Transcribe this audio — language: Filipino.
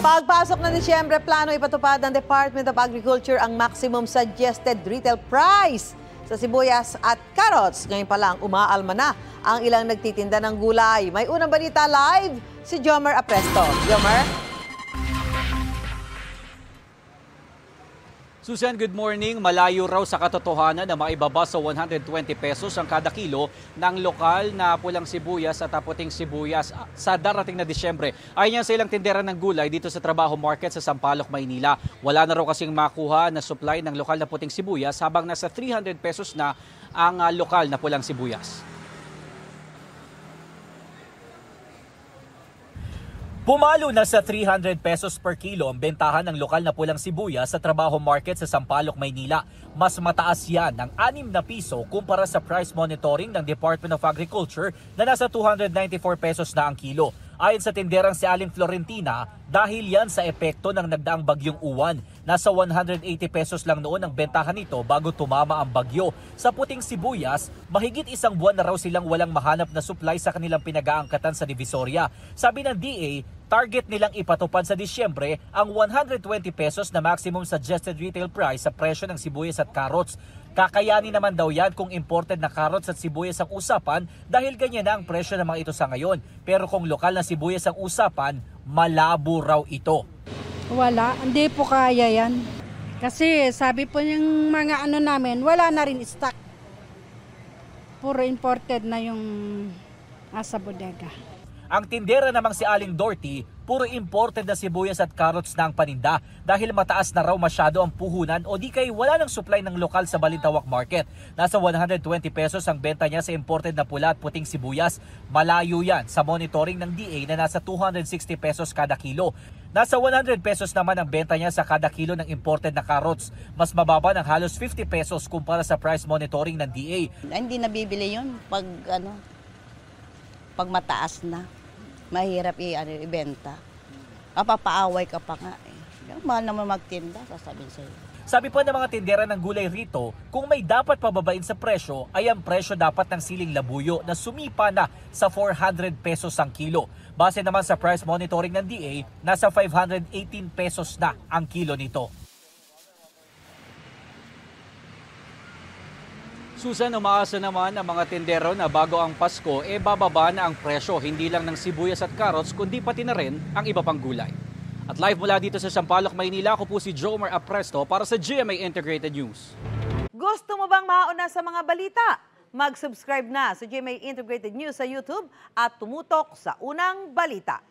Pagpasok ng Disyembre, plano ipatupad ng Department of Agriculture ang maximum suggested retail price sa sibuyas at carrots. Ngayon pa lang, umaalma na ang ilang nagtitinda ng gulay. May unang balita live, si Jomer Apresto. Jomer? Susan, good morning. Malayo raw sa katotohanan na maibaba sa 120 pesos ang kada kilo ng lokal na pulang sibuyas at puting sibuyas sa darating na Disyembre. Ayon yan sa ilang tindera ng gulay dito sa Trabaho Market sa Sampaloc, Maynila. Wala na raw kasing makuha na supply ng lokal na puting sibuyas habang nasa 300 pesos na ang lokal na pulang sibuyas. Pumalo na sa 300 pesos per kilo ang bentahan ng lokal na pulang sibuyas sa Trabaho Market sa Sampaloc, Maynila. Mas mataas yan ng 6 na piso kumpara sa price monitoring ng Department of Agriculture na nasa 294 pesos na ang kilo. Ayon sa tinderang si Aling Florentina, dahil yan sa epekto ng nagdaang bagyong Uwan. Nasa 180 pesos lang noon ang bentahan nito bago tumama ang bagyo. Sa puting sibuyas, mahigit isang buwan na raw silang walang mahanap na supply sa kanilang pinag-aangkatan sa Divisoria. Sabi ng DA, target nilang ipatupad sa Disyembre ang 120 pesos na maximum suggested retail price sa presyo ng sibuyas at carrots. Kakayanin naman daw yan kung imported na carrots at sibuyas ang usapan dahil ganyan na ang presyo ng mga ito sa ngayon. Pero kung lokal na sibuyas ang usapan, malabo raw ito. Wala, hindi po kaya yan. Kasi sabi po yung mga namin, wala na rin stock. Puro imported na yung nasa bodega. Ang tindera namang si Aling Dorothy, puro imported na sibuyas at carrots na ang paninda dahil mataas na raw masyado ang puhunan o di kay wala ng supply ng lokal sa Balintawak Market. Nasa 120 pesos ang benta niya sa imported na pula at puting sibuyas. Malayo yan sa monitoring ng DA na nasa 260 pesos kada kilo. Nasa 100 pesos naman ang benta niya sa kada kilo ng imported na carrots. Mas mababa ng halos 50 pesos kumpara sa price monitoring ng DA. Hindi nabibili yun pag mataas na. Mahirap ibenta. Papaaway ka pa nga eh. Mahal naman magtinda, sasabihin sa'yo. Sabi po ng mga tindera ng gulay rito, kung may dapat pababain sa presyo, ay ang presyo dapat ng siling labuyo na sumipa na sa 400 pesos ang kilo. Base naman sa price monitoring ng DA, nasa 518 pesos na ang kilo nito. Susan, umaasa naman ang mga tindero na bago ang Pasko, bababa na ang presyo, hindi lang ng sibuyas at carrots, kundi pati na rin ang iba pang gulay. At live mula dito sa Sampaloc, Maynila, ako po si Jomer Apresto para sa GMA Integrated News. Gusto mo bang mauna sa mga balita? Mag-subscribe na sa GMA Integrated News sa YouTube at tumutok sa unang balita.